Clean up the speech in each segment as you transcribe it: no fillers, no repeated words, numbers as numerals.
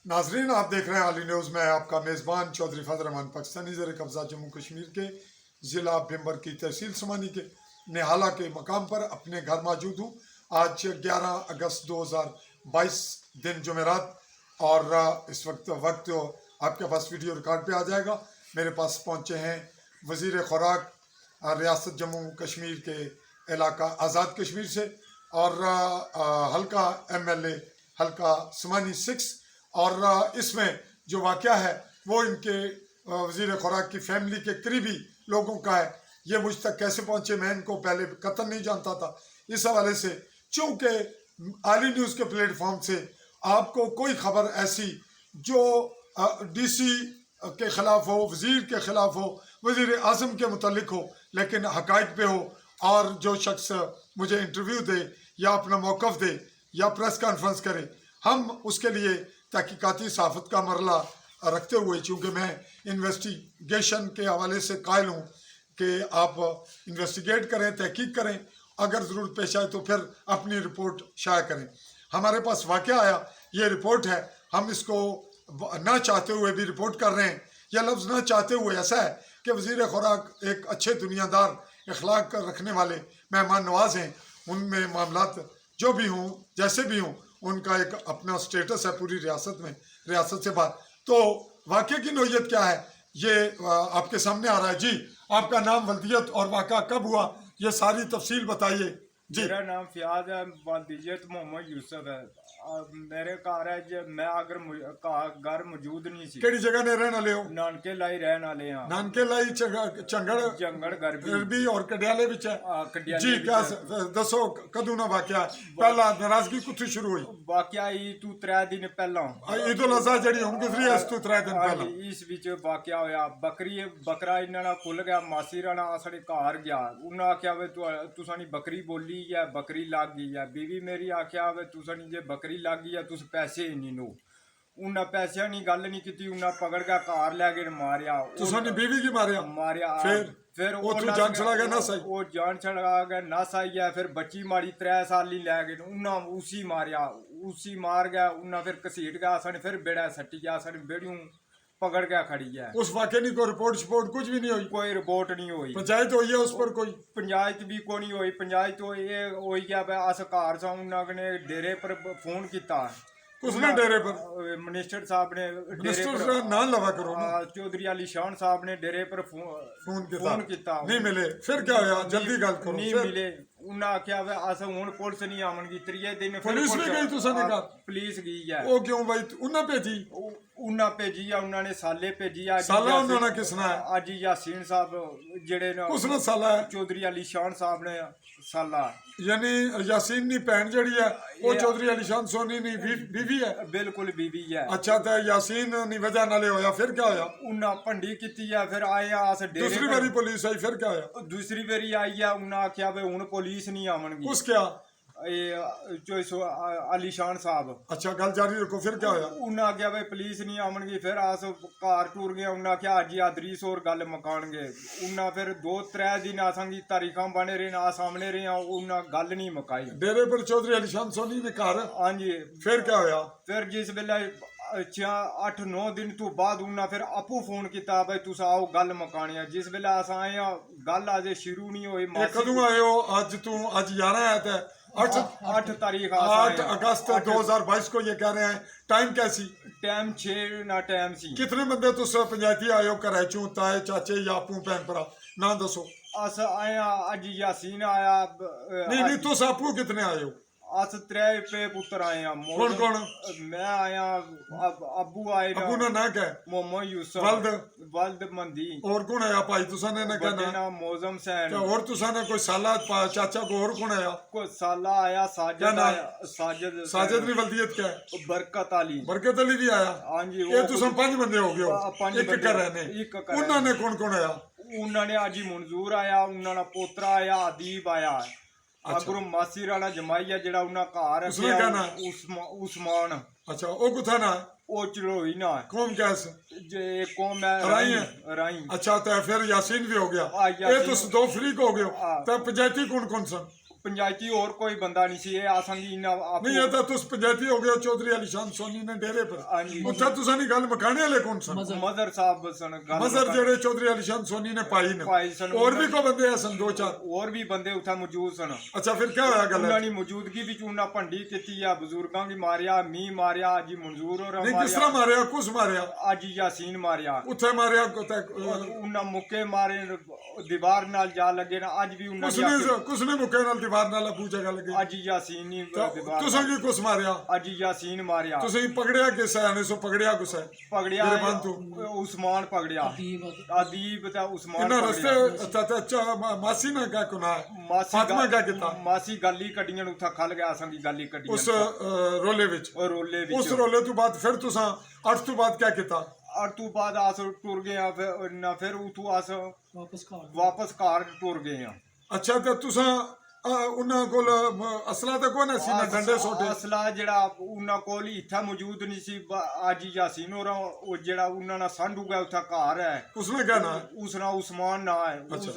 नाजरीन, आप देख रहे हैं आली न्यूज़ में आपका मेज़बान चौधरी फजल रहमान पाकिस्तानी ज़र कब्ज़ा जम्मू कश्मीर के ज़िला भिम्बर की तहसील समानी के निहाला के मकाम पर अपने घर मौजूद हूँ। आज 11 अगस्त 2022 दिन जुमेरात और इस वक्त आपके पास वीडियो रिकॉर्ड पे आ जाएगा। मेरे पास पहुँचे हैं वज़ीर खुराक रियासत जम्मू कश्मीर के इलाका आज़ाद कश्मीर से और हल्का MLA हल्का समानी 6। और इसमें जो वाक़या है वो इनके वज़ीर खुराक की फैमिली के करीबी लोगों का है। ये मुझ तक कैसे पहुँचे, मैं इनको पहले कतई नहीं जानता था। इस हवाले से चूँकि आली न्यूज़ के प्लेटफॉर्म से आपको कोई खबर ऐसी जो DC के ख़िलाफ़ हो, वज़ीर के ख़िलाफ़ हो, वज़ीर आज़म के मुतल्लिक हो, लेकिन हक़ाइक़ पे हो, और जो शख्स मुझे इंटरव्यू दे या अपना मौक़िफ़ दे या प्रेस कॉन्फ्रेंस करे, हम उसके लिए तहकीकाती सहाफ़त का मरला रखते हुए, चूँकि मैं इन्वेस्टिगेशन के हवाले से कायल हूँ कि आप इन्वेस्टिगेट करें, तहकीक करें, अगर ज़रूरत पेश आए तो फिर अपनी रिपोर्ट शाया करें। हमारे पास वाक़या आया, ये रिपोर्ट है, हम इसको ना चाहते हुए भी रिपोर्ट कर रहे हैं। यह लफ्ज़ ना चाहते हुए ऐसा है कि वज़ीर खुराक एक अच्छे दुनियादार, अखलाक रखने वाले मेहमान नवाज हैं। उनमें मामलात जो भी हों, जैसे भी हों, उनका एक अपना स्टेटस है पूरी रियासत में, रियासत से बाहर। तो वाक़े की नोयत क्या है ये आपके सामने आ रहा है। जी, आपका नाम, वल्दियत और वाक़ा कब हुआ, ये सारी तफसील बताइए। जी, मेरा नाम फ़ियाज़ है, वल्दियत मोहम्मद यूसुफ है। मेरे घर है जे मैं अगर घर मौजूद नहीं सी। केड़ी जगह ने रहने वाले हो? नानके लाई रहने वाले हैं। नानके लाई चंगड़ जंगड़ गरबी और कडियाले विच है। कडियाले जी, विच क्या है। दसो कदों ना वाक़या पहला नाराज़गी कुत्थों शुरू हुई? वाक़या ई तू 3 दिन पहला ईद उल अज़हा जड़ी हुण गुज़री है, इस तू 3 दिन पहला इस विच वाक़या होया। बकरा इन्हां नाल खुल गया। मासी राणा साढ़े घर गया, उन्हें आख्या वे तुसानी बकरी बोली है, बकरी लग गई है। बीवी मेरी आख्या वे तुसानी जे बकरी लग गई है, तुस पैसे ही नहीं नो। उन्हें पैसे नहीं गल नहीं की, उन्हें पकड़ के घर लै गए मारिया। तुसानी बीवी की मारिया? मारिया। फिर वो जान चला गया, नस आई? वो जान चला गया, नस आई है। फिर बच्ची मारी 3 साल ही लै गए, उन्हें उसी मारिया। उसी मार गया, उन्हें फिर घसीट गया, साढ़े फिर बेड़ा सट्टी गया, साढ़े बेड़ियों पकड़ के खड़ी है। उस वाक़े की कोई रिपोर्ट कुछ भी नहीं हुई? कोई रिपोर्ट नहीं हुई। पंचायत हुई है उस पर कोई? पंचायत भी को नहीं हुई। पंचायत तो ये हुई है अस घर सा, उन्होंने डेरे पर फोन किया। उसने डेरे पर मिनिस्टर साहब ने डेरे पर ना लवा करो ना, चौधरी अली शान साहब ने डेरे पर फोन किया, नहीं मिले। फिर क्या होया? जल्दी गल करो। नहीं मिले। उन्हें आख्या अस हुण पुलिस नहीं आवन गी। 3 दिन पुलिस भी गई? तुसाने कहा पुलिस गई है। वो क्यों भाई? उन्हें भेजी? उन्हें भेजी है, उन्होंने साले भेजी है। साला उन्होंने किसना है? अज यासीन साहब जेड़े उसने साला है, चौधरी अली शान साहब ने साला। यानी यासीन नी भैन जड़ी है वो चौधरी अली शान सोनी नी बीवी है? बिल्कुल बीवी है। अच्छा, तो यासीन नी वजह नाले होया, फिर क्या होया? उन्हें भंडी की है। फिर आए अस डेरे। दूसरी बारी पुलिस आई, फिर क्या होया? दूसरी बारी आई है, उन्हें आख्या वे हुण पुलिस नहीं आवन गी। उस क्या अली शान साहब। अच्छा, गल जारी रखो। फिर क्या होया? उन्हें आख्या वे पुलिस नहीं आवन गी। फिर अस घर टूर गए। उन्हें आख्या अज आदरीस और गल मकान गए। उन्हें फिर 2-3 दिन असांगी तारीखां बने रहे, आ सामने रहे, उन्हें गल नहीं मकाई। डेरे पर चौधरी अली शान सोनी ने घर? हाँ जी। फिर क्या होया? फिर जिस वेले 8-9 दिन तो बाद उन्हें फिर आपू फोन किया, भाई तुस आओ गल मकानी है। जिस वेले अस आए हैं, गल अजे शुरू नहीं हुई। कदों आए हो? अज तू अज 11 है तो 8 तारीख 8 अगस्त 2022 को ये कह रहे हैं। टाइम कैसी? टाइम 6 ना टाइम सी। कितने बंदे तुस पंचायती आए हो? घरै चों ताए चाचे या आपू भैन भरा? ना दसो। अस आए अज यासीन आया। नहीं, तुस आपू कितने आए हो? अस 3 पे पुत्र आए हैं। कौन कौन? मैं आया, अबू आए, अबू ना ना क्या? मोहम्मद यूसुफ, वल्द मंदी। और कौन आया भाई? तुसा ने क्या नाम? मौजम सैन। और तुसा ने कोई साला चाचा को और कौन आया? कोई साला आया, साजिद आया। साजिद नी वल्दियत क्या है? बरकत अली। बरकत अली भी आया? हाँ जी। ये तुसा 5 बंदे हो गए हो एक घर रहने। उन्होंने कौन कौन आया? उन्होंने अजी मंजूर आया, उन्होंने पोतरा आया, अदीब आया। अगरों मासी राणा जमाई है जेड़ा उन्हें घर रखा, उस्मान। अच्छा, वो कुथा ना? वो चलोई ना। कौम कैस? जे कौम है राई। अच्छा, तो फिर यासीन भी हो गया। ये तुस 2 फरीक हो गए हो। तो पंचायती कौन कौन सन? ਪੰਚਾਇਤੀ ਹੋਰ ਕੋਈ ਬੰਦਾ ਨਹੀਂ ਸੀ, ਇਹ ਆਸਾਂਗੀ ਨਾ ਨਹੀਂ ਇਹ ਤਾਂ ਤੁਸੀਂ ਪੰਚਾਇਤੀ ਹੋ ਗਏ ਚੌਧਰੀ ਅਲੀਸ਼ਾਨ ਸੋਨੀ ਨੇ ਡੇਰੇ ਪਰ ਹਾਂਜੀ। ਉੱਥੇ ਤੁਸੀਂ ਨਹੀਂ ਗੱਲ ਮਕਾਣੇ ਵਾਲੇ ਕੌਣ ਸਨ ਮਜ਼ਰ ਸਾਹਿਬ ਸਨ ਗੱਲ ਮਜ਼ਰ ਜਿਹੜੇ ਚੌਧਰੀ ਅਲੀਸ਼ਾਨ ਸੋਨੀ ਨੇ ਪਾਈ ਨੇ ਭਾਈ ਸਨ ਹੋਰ ਵੀ ਕੋਈ ਬੰਦੇ ਸਨ ਦੋ ਚਾਰ ਹੋਰ ਵੀ ਬੰਦੇ ਉੱਥੇ ਮੌਜੂਦ ਸਨ। ਅੱਛਾ ਫਿਰ ਕੀ ਹੋਇਆ ਗੱਲ ਉਹਨਾਂ ਦੀ ਮੌਜੂਦਗੀ ਵਿੱਚ ਉਹਨਾਂ ਭੰਡੀ ਕੀਤੀ ਆ, ਬਜ਼ੁਰਗਾਂ ਦੀ ਮਾਰਿਆ, ਮੀਂਹ ਮਾਰਿਆ, ਜੀ ਮਨਜ਼ੂਰ ਹੋ ਨਹੀਂ ਕਿਸ ਤਰ੍ਹਾਂ ਮਾਰਿਆ ਕੁਛ ਮਾਰਿਆ ਅੱਜ ਯਾਸੀਨ ਮਾਰਿਆ ਉੱਥੇ ਮਾਰਿਆ ਉਹਨਾਂ ਮੁੱਕੇ ਮਾਰੇ, ਦੀਵਾਰ ਨਾਲ ਜਾ ਲੱਗੇ ਨਾ, ਅੱਜ ਵੀ ਉਹਨਾਂ ਦੀ ਕੁਛ ਨੇ ਮੁੱਕੇ ਨਾਲ ਦੀਵਾਰ ਨਾਲ ਆਪੂ ਜਗ੍ਹਾ ਲੱਗੀ ਅੱਜ ਯਾਸੀਨ ਨਹੀਂ ਦੀਵਾਰ ਤੁਸੀਂ ਕੀ ਕੁਛ ਮਾਰਿਆ ਅੱਜ ਯਾਸੀਨ ਮਾਰਿਆ। ਤੁਸੀਂ ਪਕੜਿਆ ਕਿਸ ਹੈ ਨੇ ਸੋ ਪਕੜਿਆ ਕੁਛ ਹੈ ਪਕੜਿਆ ਮੇਰੇ ਬੰਧੂ ਉਸਮਾਨ ਪਕੜਿਆ, ਅਦੀਬ ਤੇ ਉਸਮਾਨ ਇਹਨਾਂ ਪਕੜਿਆ। ਰਸਤੇ ਅੱਛਾ ਮਾਸੀ ਨੇ ਕਿਆ ਕੁਨਾ ਮਾਸੀ ਫਾਤਮਾ ਕਿਆ ਕੀਤਾ ਮਾਸੀ ਗਾਲੀ ਕੱਢੀਆਂ ਨੂੰ ਉੱਥਾ ਖਲ ਗਿਆ ਸੰਗੀ ਗਾਲੀ ਕੱਢੀਆਂ ਉਸ ਰੋਲੇ ਵਿੱਚ ਉਹ ਰੋਲੇ ਉਸ ਵਿੱਚ। ਰੋਲੇ ਤੋਂ ਬਾਅਦ ਫਿਰ ਤੁਸੀਂ 8 ਤੋਂ ਬਾਅਦ ਕਿਆ ਕੀਤਾ ਔਰ ਤੋਂ ਬਾਅਦ ਆਸ ਟੁਰ ਗਏ ਆ, ਫਿਰ ਉਥੋਂ ਆਸ ਵਾਪਸ ਘਰ ਟੁਰ ਗਏ ਆ। ਅੱਛਾ ਤੇ ਤੁਸੀਂ ਉਹਨਾਂ ਕੋਲ ਅਸਲਾ ਤਾਂ ਕੋਈ ਨਾ ਸੀ ਨਾ ਡੰਡੇ ਸੋਟੇ ਅਸਲਾ ਜਿਹੜਾ ਉਹਨਾਂ ਕੋਲ ਹੀ ਇੱਥਾ ਮੌਜੂਦ ਨਹੀਂ ਸੀ। ਅੱਜ ਯਾਸੀਨ ਹੋਰਾਂ ਉਹ ਜਿਹੜਾ ਉਹਨਾਂ ਨਾਲ ਸੰਡੂਗਾ ਉੱਥਾ ਘਰ ਹੈ, ਉਸਨੇ ਕਿਆ ਨਾ ਉਸ ਨਾਲ ਉਸਮਾਨ ਨਾ ਹੈ। ਉਸ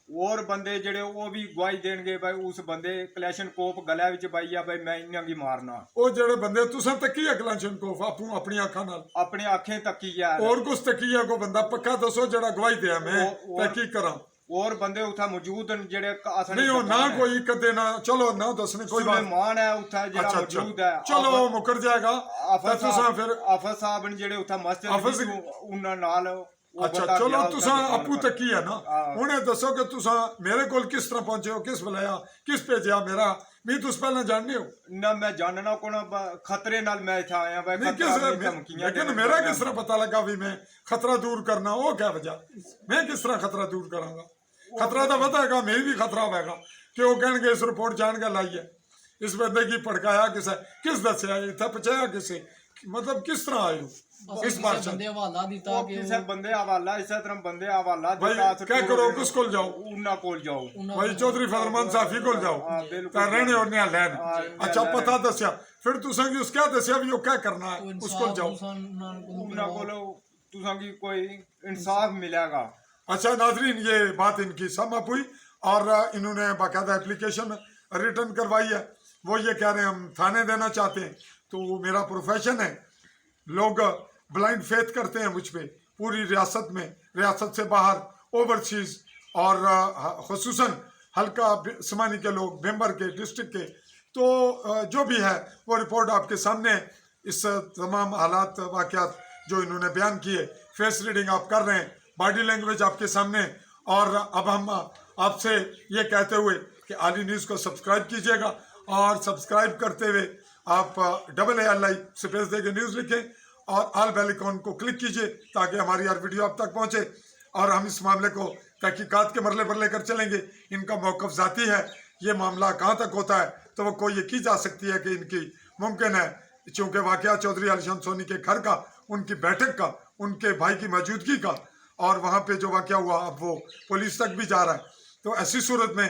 ਹੋਰ ਬੰਦੇ ਜਿਹੜੇ ਉਹ ਵੀ ਗਵਾਹੀ ਦੇਣਗੇ ਭਾਈ ਉਸ ਬੰਦੇ ਕਲੈਸ਼ਨ ਕੋਪ ਗਲਿਆ ਵਿੱਚ ਪਾਈ ਆ ਭਾਈ ਮੈਂ ਇਹਨਾਂ ਕੀ ਮਾਰਨਾ। ਉਹ ਜਿਹੜੇ ਬੰਦੇ ਤੁਸੀਂ ਤੱਕੀ ਅਕਲਾਂਸ਼ਨ ਕੋਫ ਆਪੂ ਆਪਣੀ ਅੱਖਾਂ ਨਾਲ ਆਪਣੇ ਅੱਖਾਂ ਤੱਕੀ ਯਾਰ ਹੋਰ ਕੁਛ ਤੱਕੀ ਕੋ ਬੰਦਾ ਪੱਕਾ ਦੱਸੋ ਜਿਹੜਾ ਗਵਾਹੀ ਦਿਆ ਮੈਂ ਤਾਂ ਕੀ ਕਰਾਂ ਹੋਰ ਬੰਦੇ ਉੱਥੇ ਮੌਜੂਦ ਨੇ ਜਿਹੜੇ ਨਹੀਂ ਉਹ ਨਾ ਕੋਈ ਕਦੇ ਨਾ ਚਲੋ ਨਾ ਦੱਸਣੇ ਕੋਈ ਬਾਤ ਸੁਲੇਮਾਨ ਹੈ ਉੱਥੇ ਜਿਹੜਾ ਮੌਜੂਦ ਹੈ। ਚਲੋ ਉਹ ਮੁਕਰ ਜਾਏਗਾ ਤਾਂ ਤੁਸੀਂ ਫਿਰ ਆਫਰ ਸਾਹਿਬ ਨੇ ਜਿਹੜੇ ਉੱਥੇ ਮਸਜਿਦ ਵਿੱਚ ਉਹਨਾਂ ਨਾਲ ਅੱਛਾ ਚਲੋ ਤੁਸੀਂ ਆਪੂ ਤੱਕੀ ਹੈ ਨਾ ਹੁਣੇ ਦੱਸੋ ਕਿ ਤੁਸੀਂ ਮੇਰੇ ਕੋਲ ਕਿਸ ਤਰ੍ਹਾਂ ਪਹੁੰਚੇ ਹੋ ਕਿਸ ਬੁਲਾਇਆ ਕਿਸ ਭੇਜਿਆ ਮੇਰਾ ਵੀ ਤੁਸੀਂ ਪਹਿਲਾਂ ਜਾਣਦੇ ਹੋ ਨਾ ਮੈਂ ਜਾਣਨਾ ਕੋਣ ਖਤਰੇ ਨਾਲ ਮੈਂ ਇੱਥੇ ਆਇਆ ਭਾਈ ਲੇਕਿਨ ਮੇਰਾ ਕਿਸ ਤਰ੍ਹਾਂ ਪਤਾ ਲੱਗਾ ਵੀ ਮੈਂ ਖਤਰਾ ਦੂਰ ਕਰਨਾ ਉਹ ਕਿਆ ਵਜ੍ਹਾ ਮੈਂ ਕਿਸ ਤਰ੍ਹਾਂ ਖਤਰਾ ਦੂਰ ਕਰਾਂਗਾ ਖਤਰਾ ਤਾਂ ਪਤਾ ਹੈਗਾ ਮੇਰੀ ਵੀ ਖਤਰਾ ਹੋਵੇਗਾ ਕਿ ਉਹ ਕਹਿਣਗੇ ਇਸ ਰਿਪੋਰਟ ਜਾਣ ਕੇ ਲਾਈ ਹੈ ਇਸ ਬੰਦੇ ਕੀ ਭੜਕਾਇਆ ਕਿਸ ਦੱਸਿਆ ਇੱਥੇ ਪਹੁੰਚਾਇਆ ਕਿਸੇ मतलब किस तरह आए हो इस बात से बंदे हवाला दिता कि किसे बंदे हवाला इस तरह बंदे हवाला दिता क्या करो किस कोल जाओ उन्ना कोल जाओ भाई चौधरी फरमान साफी कोल जाओ ता रहने और नहीं लैन अच्छा पता दसया फिर तुसा की उस क्या दसया भी वो क्या करना है उस कोल जाओ उन्ना कोल तुसा की कोई इंसाफ मिलेगा। अच्छा नाजरीन ये बात इनकी सम हुई और इन्होंने बाकायदा एप्लीकेशन रिटर्न करवाई है। वो ये कह रहे हैं हम थाने देना चाहते हैं तो मेरा प्रोफेशन है लोग ब्लाइंड फेथ करते हैं मुझ पे पूरी रियासत में रियासत से बाहर ओवरसीज और खुसूसन हल्का समानी के लोग मेंबर के डिस्ट्रिक्ट के तो जो भी है वो रिपोर्ट आपके सामने इस तमाम हालात वाक़यात जो इन्होंने बयान किए फेस रीडिंग आप कर रहे हैं बॉडी लैंग्वेज आपके सामने और अब हम आपसे ये कहते हुए कि आली न्यूज़ को सब्सक्राइब कीजिएगा और सब्सक्राइब करते हुए आप AALI स्पेस देके न्यूज़ लिखें और आल बेल आइकॉन को क्लिक कीजिए ताकि हमारी हर वीडियो आप तक पहुंचे और हम इस मामले को तहकीकात के मरले पर लेकर चलेंगे। इनका मौक़िफ़ ज़ाती है ये मामला कहाँ तक होता है तो वो कोई ये की जा सकती है कि इनकी मुमकिन है चूँकि वाक़या चौधरी अलीशान सोनी के घर का उनकी बैठक का उनके भाई की मौजूदगी का और वहाँ पर जो वाक़या हुआ अब वो पुलिस तक भी जा रहा है तो ऐसी सूरत में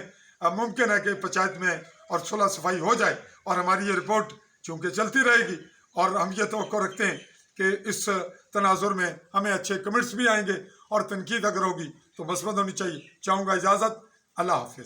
मुमकिन है कि पंचायत में और सुलह सफाई हो जाए और हमारी ये रिपोर्ट चूँकि चलती रहेगी और हम ये तवक्को रखते हैं कि इस तनाजुर में हमें अच्छे कमेंट्स भी आएंगे और तनकीद अगर होगी तो मस्बत होनी चाहिए। चाहूँगा इजाज़त, अल्लाह हाफिज़।